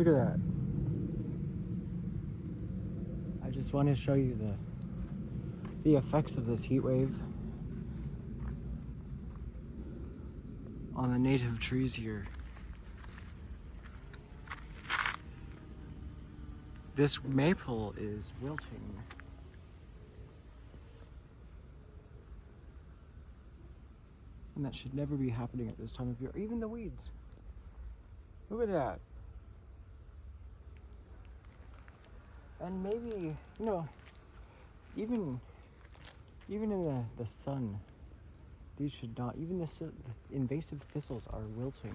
Look at that. I just want to show you the effects of this heat wave on the native trees here. This maple is wilting. And that should never be happening at this time of year. Even the weeds. Look at that. And maybe, you know, even in the sun, these should not, even the invasive thistles are wilting.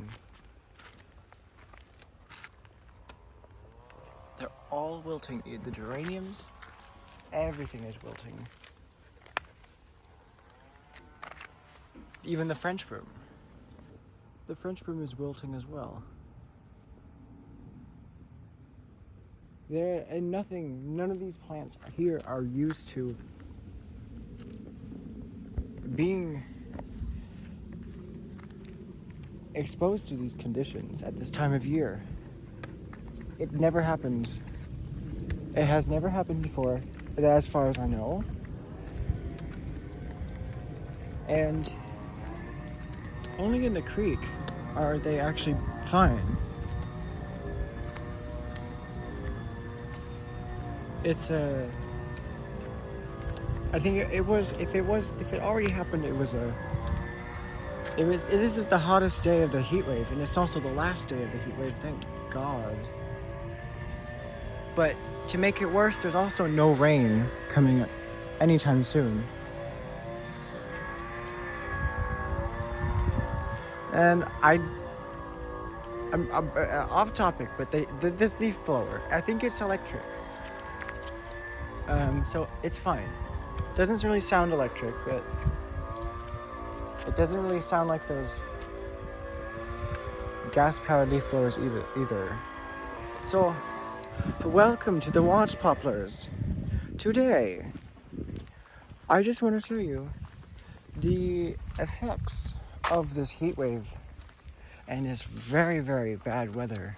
They're all wilting. The geraniums, everything is wilting. Even the French broom. The French broom is wilting as well. None of these plants here are used to being exposed to these conditions at this time of year. It never happens. It has never happened before, as far as I know. And only in the creek are they actually fine. It's I think it was, if it already happened, this is the hottest day of the heat wave, and it's also the last day of the heat wave, thank God. But to make it worse, there's also no rain coming anytime soon. And I'm off topic, but this leaf blower, I think it's electric. So it's fine. Doesn't really sound electric, but it doesn't really sound like those gas-powered leaf blowers either. So, welcome to the Watch Poplars. Today, I just want to show you the effects of this heat wave and this very, very bad weather.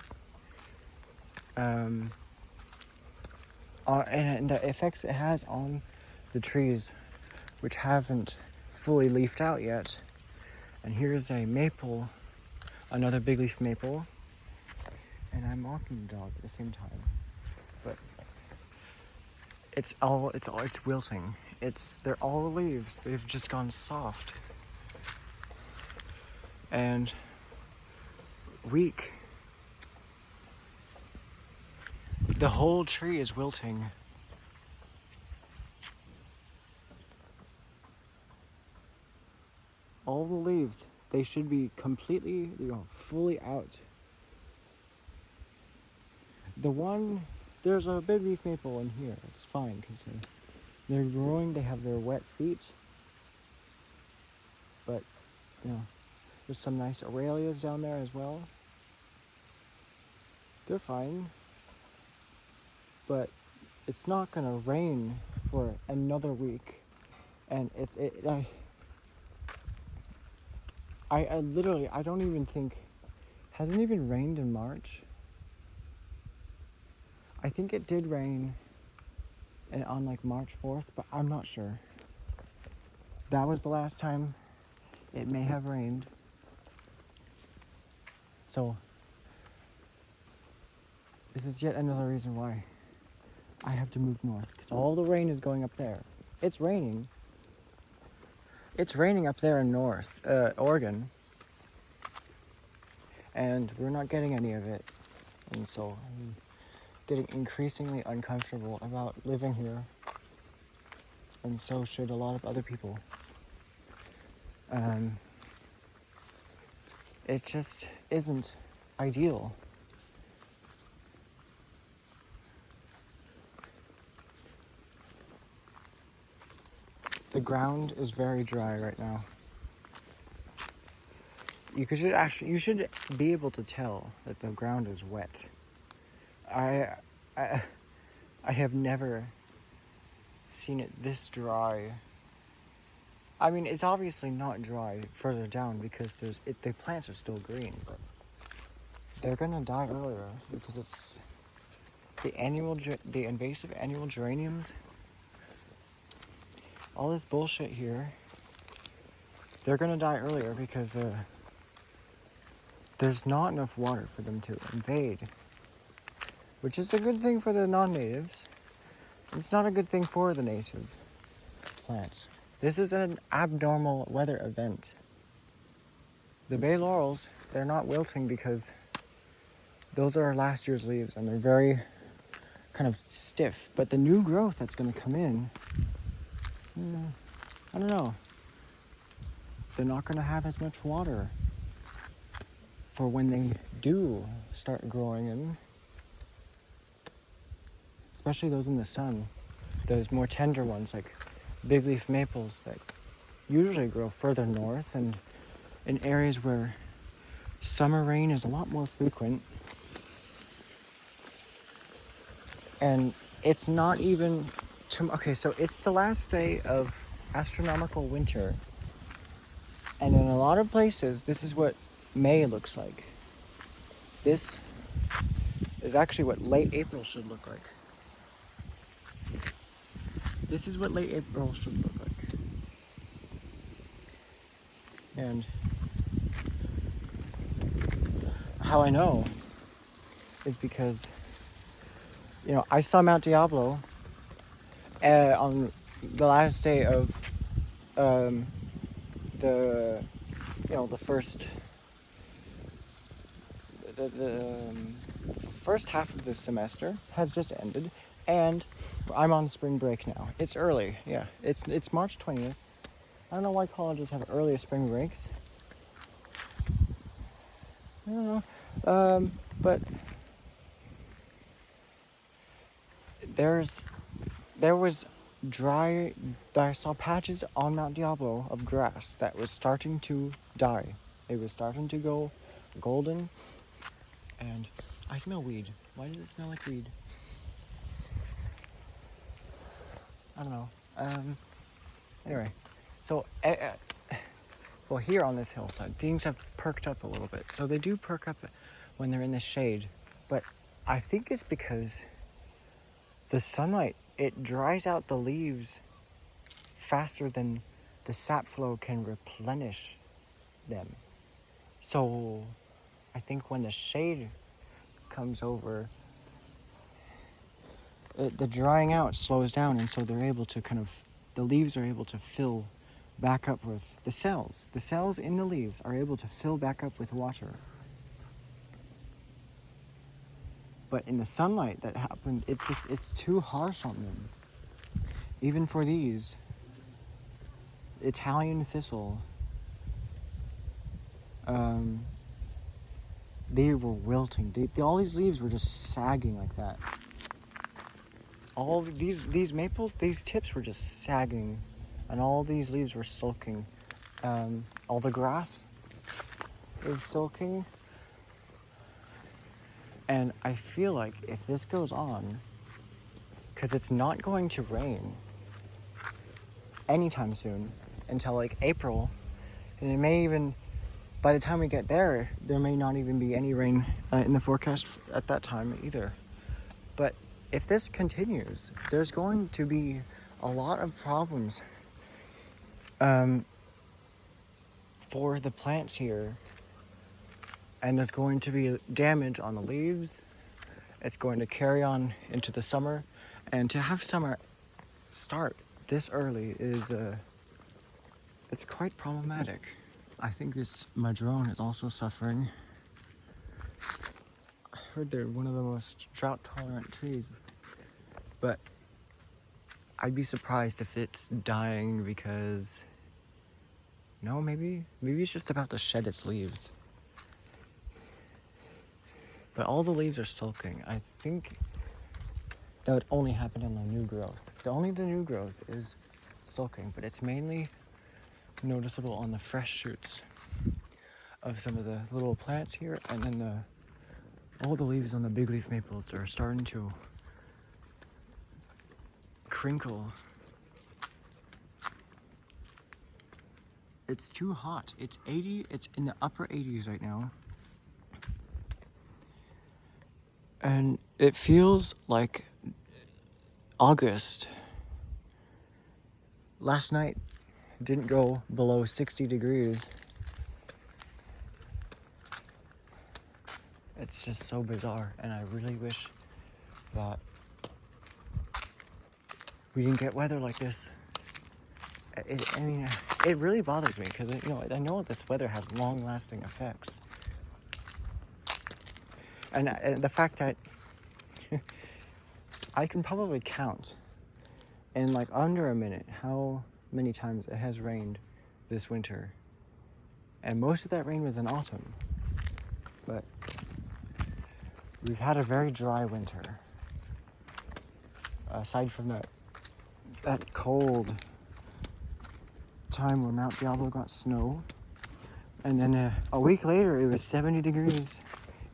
And the effects it has on the trees, which haven't fully leafed out yet. And here's a maple, another big leaf maple, and I'm walking the dog at the same time. But it's wilting. They're all the leaves. They've just gone soft and weak. The whole tree is wilting. All the leaves, they should be completely, fully out. There's a big leaf maple in here. It's fine because they're growing. They have their wet feet. But, there's some nice Aurelias down there as well. They're fine. But it's not gonna rain for another week, and I don't even think, hasn't even rained in March. I think it did rain on like March 4th, but I'm not sure. That was the last time it may have rained. So this is yet another reason why I have to move north, because all the rain is going up there. It's raining. It's raining up there in Oregon. And we're not getting any of it. And so I'm getting increasingly uncomfortable about living here. And so should a lot of other people. It just isn't ideal. The ground is very dry right now. You should be able to tell that the ground is wet. I have never seen it this dry. I mean, it's obviously not dry further down because the plants are still green, but they're gonna die earlier because it's the invasive annual geraniums. All this bullshit here. They're gonna die earlier because there's not enough water for them to invade, which is a good thing for the non-natives. It's not a good thing for the native plants. This is an abnormal weather event. The bay laurels, they're not wilting because those are last year's leaves and they're very kind of stiff. But the new growth that's going to come in, I don't know. They're not going to have as much water for when they do start growing in. Especially those in the sun. Those more tender ones like big leaf maples that usually grow further north and in areas where summer rain is a lot more frequent. And it's not even okay, so it's the last day of astronomical winter. And in a lot of places, this is what May looks like. This is actually what late April should look like. This is what late April should look like. And how I know is because, I saw Mount Diablo on the last day of the first first half of this semester has just ended, and I'm on spring break now. It's early, yeah. It's March 20th. I don't know why colleges have earlier spring breaks. I don't know, but I saw patches on Mount Diablo of grass that was starting to die. It was starting to go golden, and I smell weed. Why does it smell like weed? I don't know. Anyway, so well, here on this hillside, things have perked up a little bit. So they do perk up when they're in the shade, but I think it's because the sunlight, it dries out the leaves faster than the sap flow can replenish them. So I think when the shade comes over, the drying out slows down, and so they're able to the leaves are able to fill back up with the cells. The cells in the leaves are able to fill back up with water. But in the sunlight that happened, it's too harsh on them. Even for these, Italian thistle, they were wilting. All these leaves were just sagging like that. All of these maples, these tips were just sagging, and all these leaves were sulking. All the grass is sulking. And I feel like if this goes on, because it's not going to rain anytime soon until like April, and it may even, by the time we get there may not even be any rain in the forecast at that time either. But if this continues, there's going to be a lot of problems for the plants here. And there's going to be damage on the leaves. It's going to carry on into the summer. And to have summer start this early is it's quite problematic. I think this madrone is also suffering. I heard they're one of the most drought-tolerant trees. But I'd be surprised if it's dying because... No, maybe it's just about to shed its leaves. But all the leaves are sulking. I think that would only happen in the new growth. The new growth is sulking, but it's mainly noticeable on the fresh shoots of some of the little plants here, and then all the leaves on the big leaf maples are starting to crinkle. It's too hot. It's in the upper 80s right now. And it feels like August. Last night didn't go below 60 degrees. It's just so bizarre, and I really wish that we didn't get weather like this. It really bothers me because I know this weather has long-lasting effects, and the fact that I can probably count in like under a minute how many times it has rained this winter, and most of that rain was in autumn, but we've had a very dry winter. Aside from that cold time where Mount Diablo got snow, and then a week later it was 70 degrees.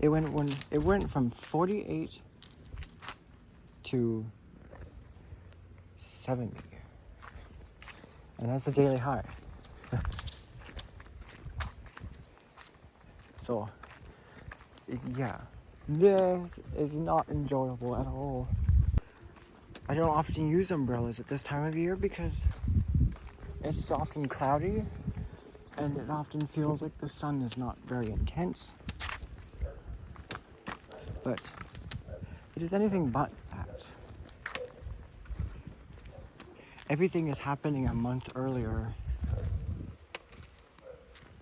It went from 48 to 70, and that's a daily high. So yeah, this is not enjoyable at all. I don't often use umbrellas at this time of year because it's often cloudy and it often feels like the sun is not very intense. But it is anything but that. Everything is happening a month earlier.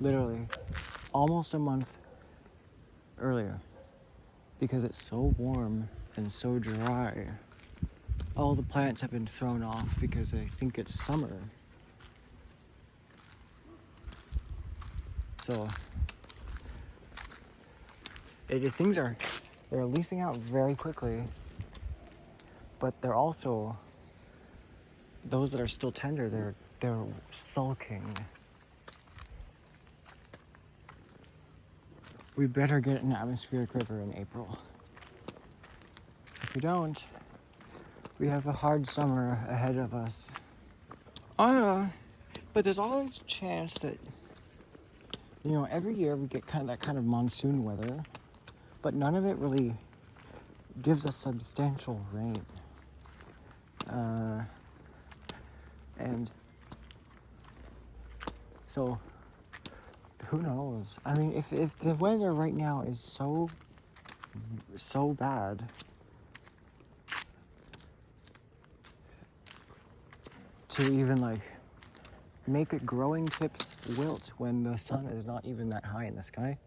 Literally, almost a month earlier. Because it's so warm and so dry. All the plants have been thrown off because they think it's summer. So they're leafing out very quickly, but they're also, those that are still tender, they're sulking. We better get an atmospheric river in April. If we don't, we have a hard summer ahead of us. But there's always a chance that, every year we get that kind of monsoon weather, but none of it really gives us substantial rain. And so, who knows? I mean, if the weather right now is so bad, to even make growing tips wilt when the sun is not even that high in the sky,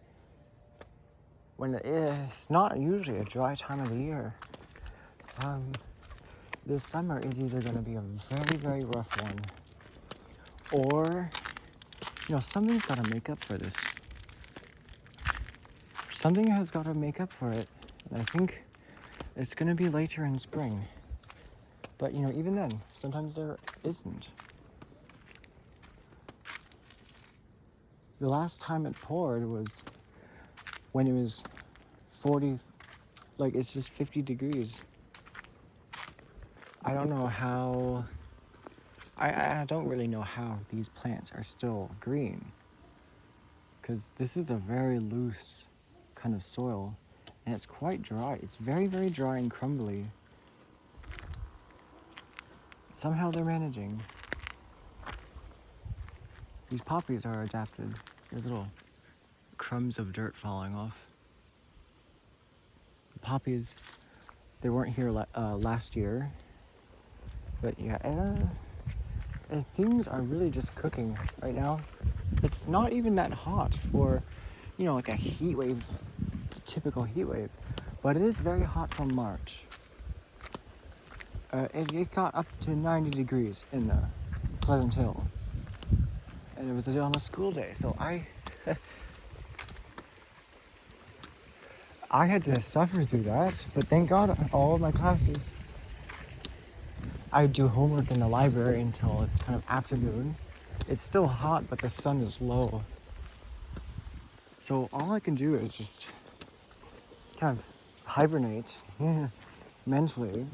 when it's not usually a dry time of the year, this summer is either going to be a very, very rough one, or something's got to make up for this. Something has got to make up for it, and I think it's going to be later in spring. But even then, sometimes there isn't. The last time it poured was when it was 40, it's just 50 degrees. I don't know how, I don't really know how these plants are still green, because this is a very loose kind of soil, and it's quite dry. It's very, very dry and crumbly. Somehow they're managing. These poppies are adapted. There's little crumbs of dirt falling off. The poppies, they weren't here last year. But yeah, and things are really just cooking right now. It's not even that hot for, like a heat wave, a typical heat wave. But it is very hot for March. It got up to 90 degrees in Pleasant Hill. And it was on a school day, so I had to suffer through that, but thank God all of my classes, I do homework in the library until it's kind of afternoon. It's still hot, but the sun is low. So all I can do is just kind of hibernate mentally.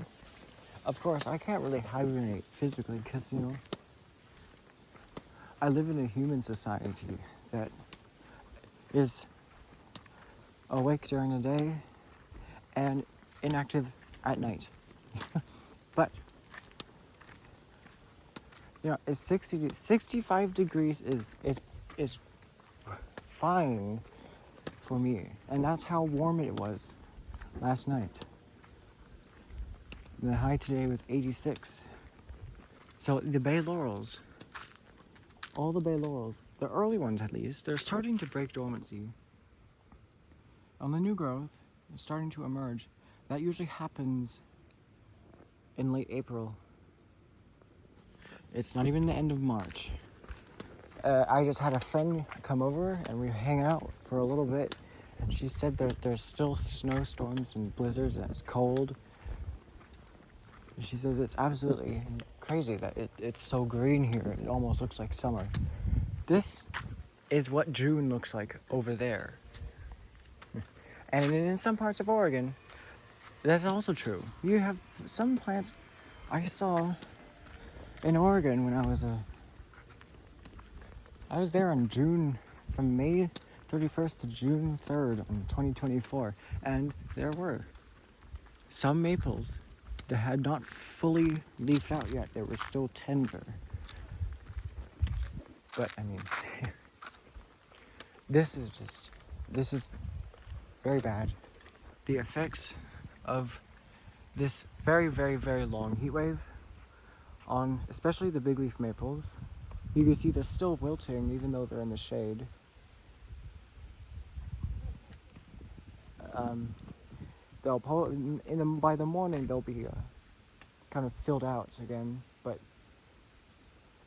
Of course, I can't really hibernate physically because, I live in a human society that is awake during the day and inactive at night. But, you know, it's 65 degrees is fine for me. And that's how warm it was last night. The high today was 86. So the bay laurels, all the bay laurels, the early ones at least, they're starting to break dormancy. On the new growth, it's starting to emerge. That usually happens in late April. It's not even the end of March. I just had a friend come over and we hang out for a little bit, and she said that there's still snowstorms and blizzards and it's cold. She says it's absolutely crazy that it's so green here. It almost looks like summer. This is what June looks like over there. And in some parts of Oregon, that's also true. You have some plants I saw in Oregon when I was there on from May 31st to June 3rd in 2024. And there were some maples that had not fully leafed out yet. They were still tender. But I mean, this is very bad. The effects of this very, very, very long heat wave on especially the big leaf maples. You can see they're still wilting even though they're in the shade. By the morning they'll be kind of filled out again, but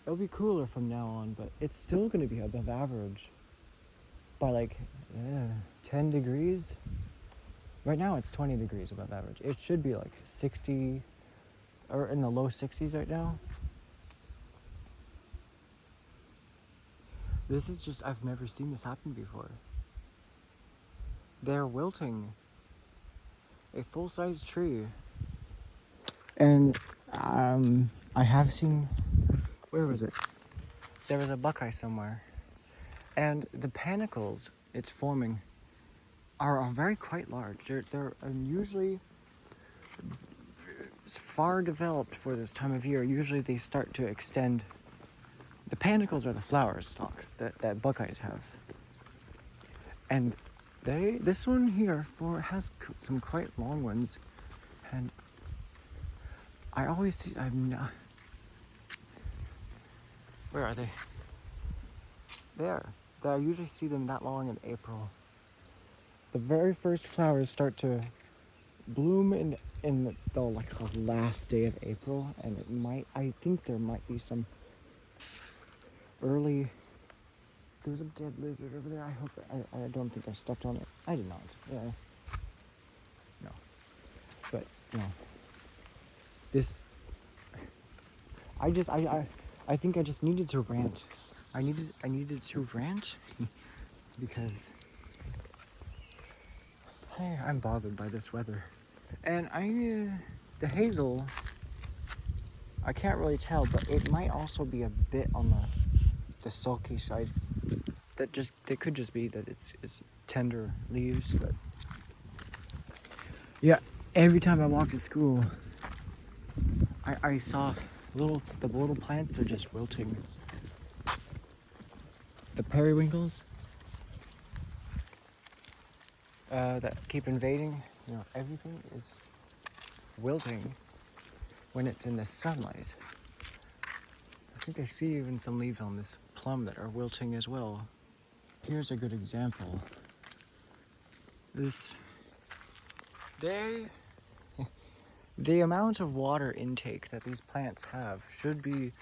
it'll be cooler from now on. But it's still going to be above average by like 10 degrees. Right now it's 20 degrees above average. It should be like 60 or in the low 60s right now. This is just, I've never seen this happen before. They're wilting a full-size tree. And I have seen, where was it? There was a buckeye somewhere. And the panicles it's forming are very quite large. They're usually far developed for this time of year. Usually they start to extend. The panicles are the flower stalks that buckeyes have. And this one here has some quite long ones. And I always see, where are they? There. I usually see them that long in April. The very first flowers start to bloom in the last day of April, and I think there might be some early. There's a dead lizard over there. I don't think I stepped on it. I did not. Yeah. No. But no. This. I think I just needed to rant. I needed to rant because I'm bothered by this weather. And the hazel, I can't really tell, but it might also be a bit on the sulky side. It could just be that it's tender leaves, but yeah, every time I walk to school, I saw the little plants are just wilting. The periwinkles that keep invading, everything is wilting when it's in the sunlight. I think I see even some leaves on this plum that are wilting as well. Here's a good example. The amount of water intake that these plants have should be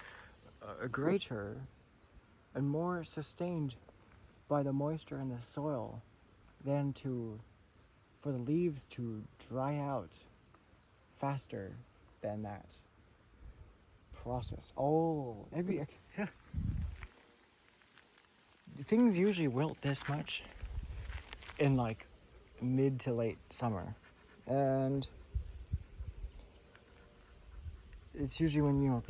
greater and more sustained by the moisture in the soil than for the leaves to dry out faster than that process. Things usually wilt this much in like mid to late summer, and it's usually when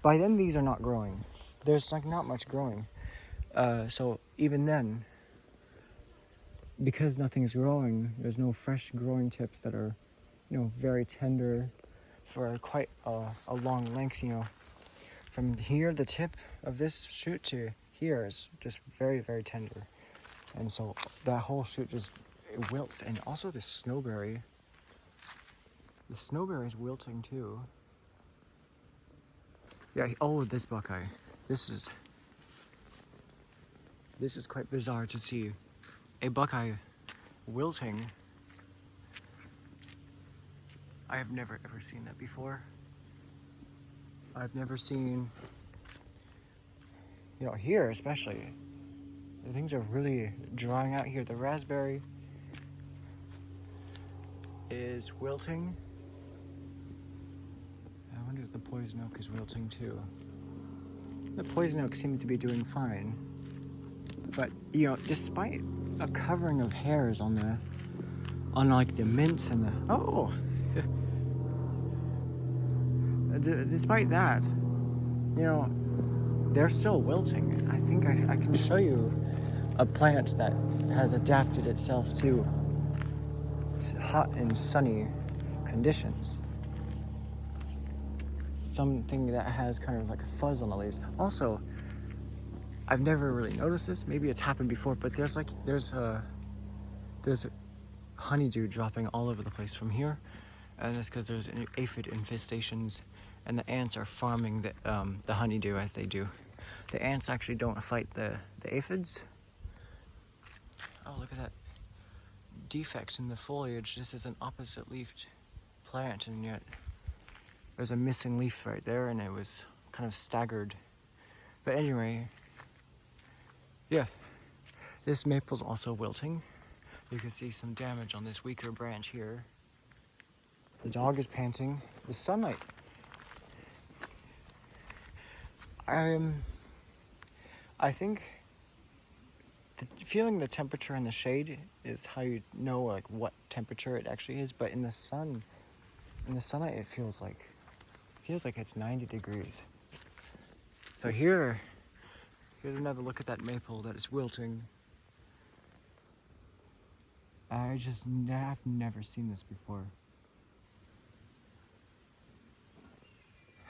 by then these are not growing. There's not much growing, so even then, because nothing's growing, there's no fresh growing tips that are very tender for quite a long length, From here, the tip of this shoot to here is just very, very tender. And so that whole shoot just it wilts. And also the snowberry is wilting too. Yeah, oh, this buckeye. This is quite bizarre to see a buckeye wilting. I have never ever seen that before. I've never seen, here especially, things are really drying out here. The raspberry is wilting. I wonder if the poison oak is wilting too. The poison oak seems to be doing fine. But, despite a covering of hairs on like the mints and despite that, they're still wilting. I think I can show you a plant that has adapted itself to hot and sunny conditions. Something that has kind of like a fuzz on the leaves. Also, I've never really noticed this. Maybe it's happened before, but there's honeydew dropping all over the place from here, and it's because there's aphid infestations, and the ants are farming the honeydew as they do. The ants actually don't fight the aphids. Oh, look at that defect in the foliage. This is an opposite-leafed plant, and yet there's a missing leaf right there, and it was kind of staggered. But anyway, yeah, this maple's also wilting. You can see some damage on this weaker branch here. The dog is panting. The sunlight. I think feeling the temperature in the shade is how you know like what temperature it actually is. But in the sunlight, it feels like it's 90 degrees. So here's another look at that maple that is wilting. I've never seen this before.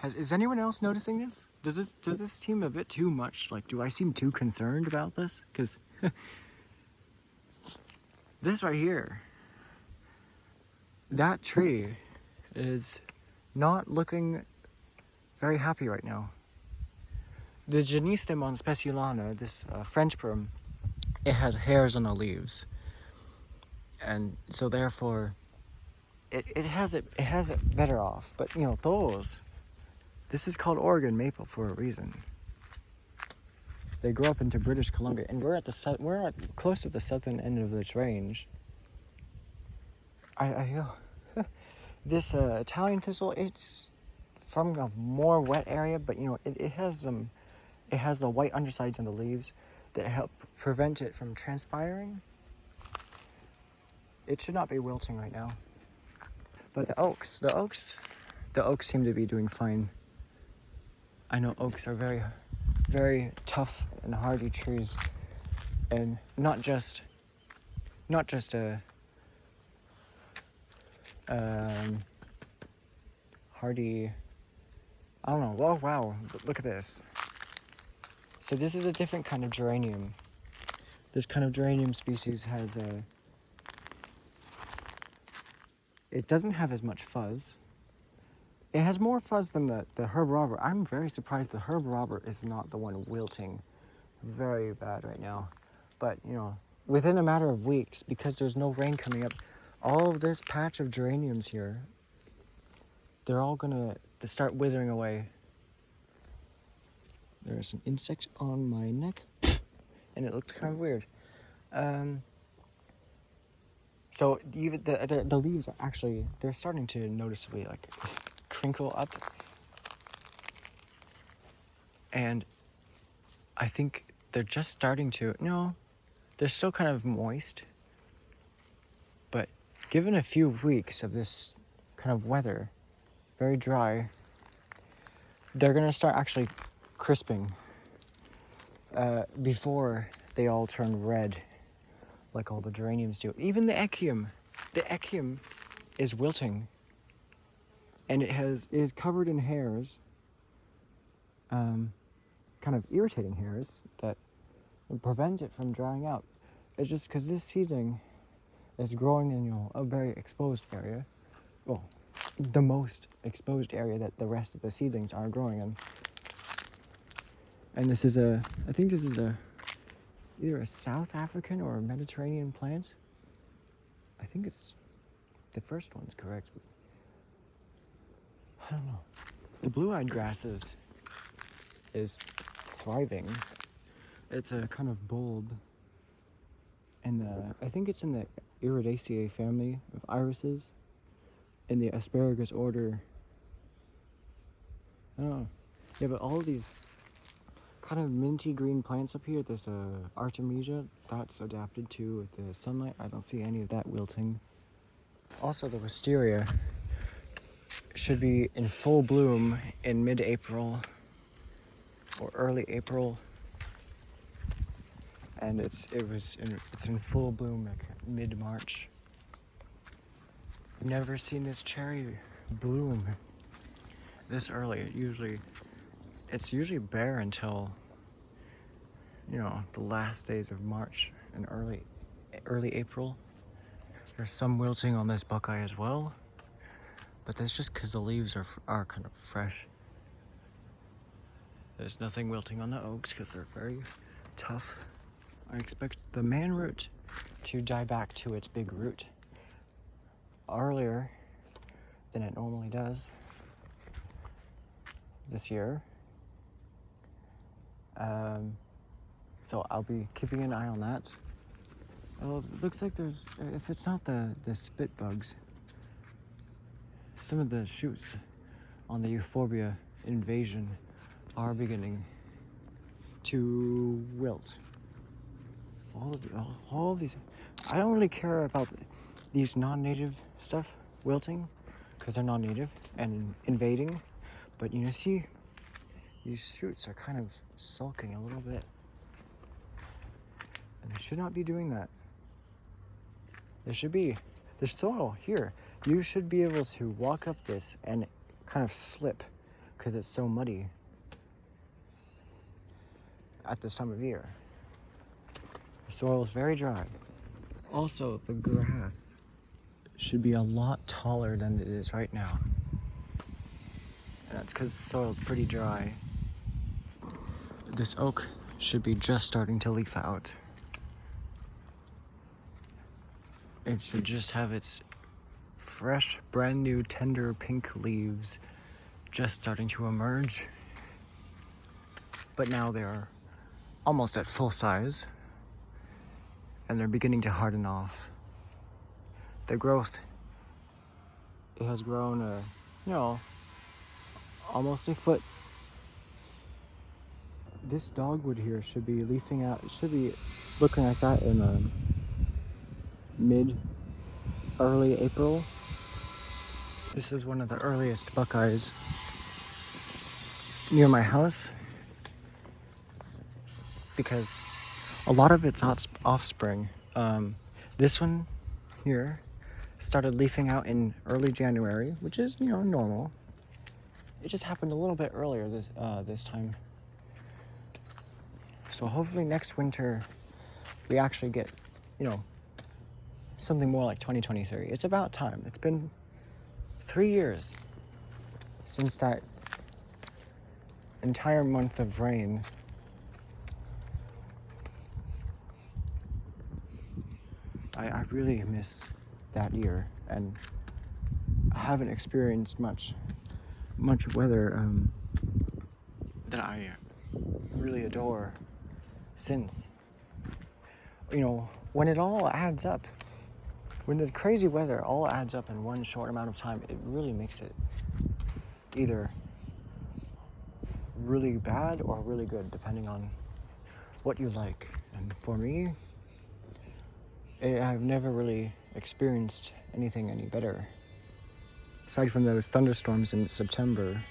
Is anyone else noticing this? Does this seem a bit too much? Like, do I seem too concerned about this? Because this right here, that tree is not looking very happy right now. The Genistemon speciulana, this French broom, it has hairs on the leaves, and so therefore, it has it better off. But this is called Oregon maple for a reason. They grow up into British Columbia, and we're close to the southern end of this range. This Italian thistle, it's from a more wet area, but it has the white undersides on the leaves that help prevent it from transpiring. It should not be wilting right now. But the oaks seem to be doing fine. I know oaks are very, very tough and hardy trees, and not just a hardy. I don't know. Oh wow! Look at this. So this is a different kind of geranium. This kind of geranium species has it doesn't have as much fuzz. It has more fuzz than the herb robber. I'm very surprised the herb robber is not the one wilting very bad right now. But, within a matter of weeks, because there's no rain coming up, all of this patch of geraniums here, they're all gonna start withering away. There are some insects on my neck, and it looked kind of weird. So even the leaves are actually, they're starting to noticeably like crinkle up, and I think they're just starting to, they're still kind of moist, but given a few weeks of this kind of weather, very dry, they're gonna start actually crisping before they all turn red like all the geraniums do. Even the echium is wilting, and it is covered in hairs, kind of irritating hairs that prevent it from drying out. It's just because this seedling is growing in, a very exposed area. Well, the most exposed area that the rest of the seedlings are growing in. And this is I think this is either a South African or a Mediterranean plant. I think it's, the first one's correct. I don't know. The blue-eyed grass is thriving. It's a kind of bulb. And I think it's in the Iridaceae family of irises, in the asparagus order. I don't know. Yeah, but all of these kind of minty green plants up here, there's Artemisia, that's adapted to with the sunlight. I don't see any of that wilting. Also, the wisteria should be in full bloom in mid-April or early April, and it's in full bloom like mid-March. I've never seen this cherry bloom this early. It's usually bare until, the last days of March and early April. There's some wilting on this buckeye as well, but that's just because the leaves are kind of fresh. There's nothing wilting on the oaks because they're very tough. I expect the man root to die back to its big root earlier than it normally does this year. So I'll be keeping an eye on that. Oh, it looks like there's, if it's not the spit bugs, some of the shoots on the euphorbia invasion are beginning to wilt. All of these, I don't really care about these non-native stuff wilting because they're non-native and invading, but see, these shoots are kind of sulking a little bit, and they should not be doing that. There's soil here. You should be able to walk up this and kind of slip because it's so muddy at this time of year. The soil is very dry. Also, the grass should be a lot taller than it is right now. And that's because the soil is pretty dry. This oak should be just starting to leaf out. It should just have its fresh, brand new, tender pink leaves just starting to emerge. But now they're almost at full size, and they're beginning to harden off. The growth, it has grown, almost a foot. This dogwood here should be leafing out. It should be looking like that in early April. This is one of the earliest buckeyes near my house because a lot of its offspring. This one here started leafing out in early January, which is, normal. It just happened a little bit earlier this time. So hopefully next winter we actually get, something more like 2023. It's about time. It's been 3 years since that entire month of rain. I really miss that year, and I haven't experienced much weather that I really adore since. When it all adds up, when the crazy weather all adds up in one short amount of time, it really makes it either really bad or really good, depending on what you like. And for me, I've never really experienced anything any better. Aside from those thunderstorms in September,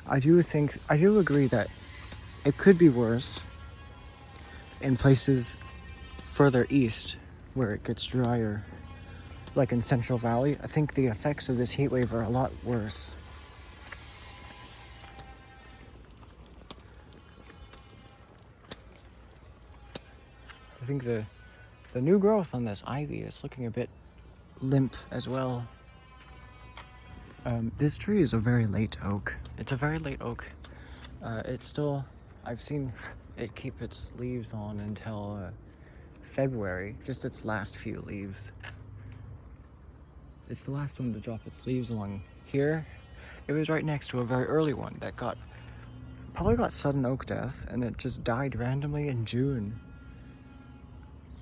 I do agree that it could be worse in places further east where it gets drier. like in Central Valley, I think the effects of this heat wave are a lot worse. I think the new growth on this ivy is looking a bit limp as well. This tree is a very late oak. It's a very late oak. It's still, I've seen it keep its leaves on until February, just its last few leaves. It's the last one to drop its leaves along here. It was right next to a very early one that probably got sudden oak death, and it just died randomly in June.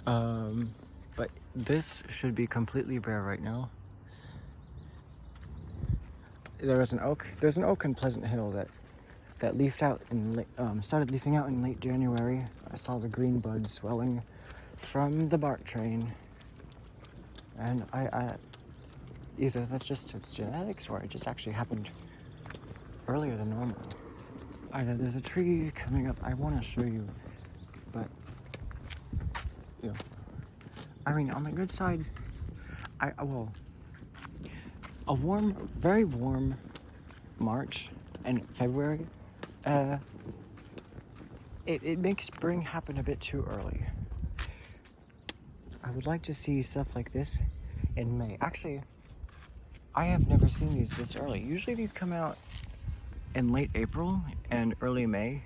But this should be completely bare right now. There's an oak in Pleasant Hill that leafed out started leafing out in late January. I saw the green buds swelling from the bark train, and I either that's just its genetics, or it just actually happened earlier than normal. There's a tree coming up I want to show you, but I mean, on the good side, a very warm March and February, it makes spring happen a bit too early. I would like to see stuff like this in May. Actually, I have never seen these this early. Usually these come out in late April and early May.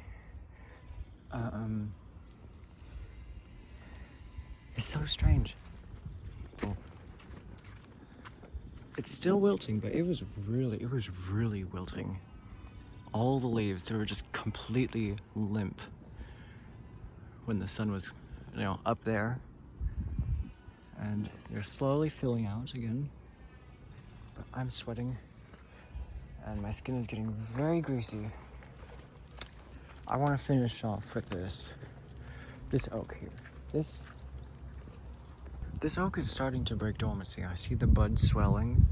It's so strange. It's still wilting, but it was really wilting. All the leaves, they were just completely limp when the sun was, up there. And they're slowly filling out again. But I'm sweating, and my skin is getting very greasy. I want to finish off with this oak here. This oak is starting to break dormancy. I see the buds swelling.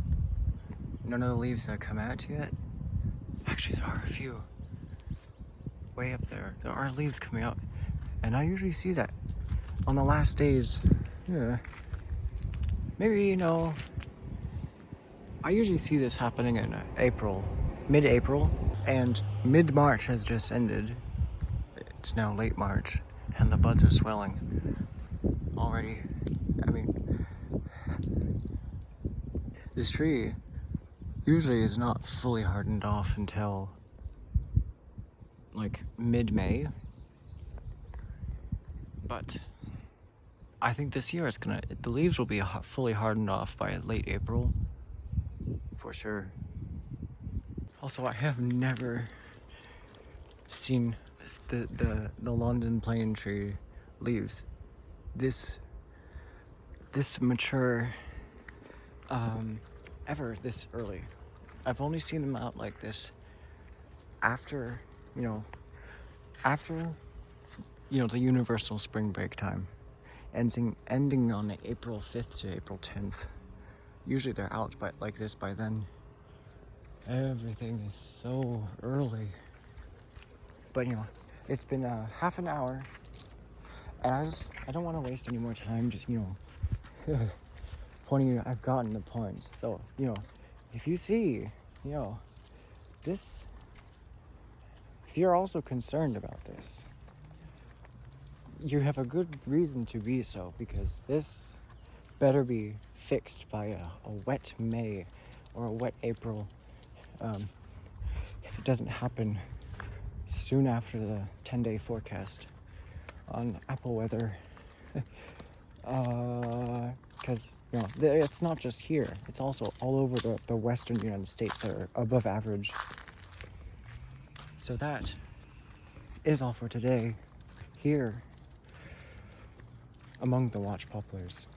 None of the leaves have come out yet. Actually, there are a few. Way up there. There are leaves coming out. And I usually see that on the last days. Yeah. Maybe, I usually see this happening in April, mid-April, and mid-March has just ended. It's now late March, and the buds are swelling already. I mean, this tree usually is not fully hardened off until like mid-May, but I think this year the leaves will be fully hardened off by late April, for sure. Also, I have never seen the London plane tree leaves this mature ever this early. I've only seen them out like this after the universal spring break time, ending on April 5th to April 10th. Usually they're out like this by then. Everything is so early. But it's been half an hour, and I don't want to waste any more time just pointing you. I've gotten the points. So if you see this, if you're also concerned about this, you have a good reason to be so, because this better be fixed by a wet May or a wet April. If it doesn't happen soon after the 10-day forecast on Apple Weather, because it's not just here, it's also all over the western United States that are above average. So that is all for today here among the watch poplars.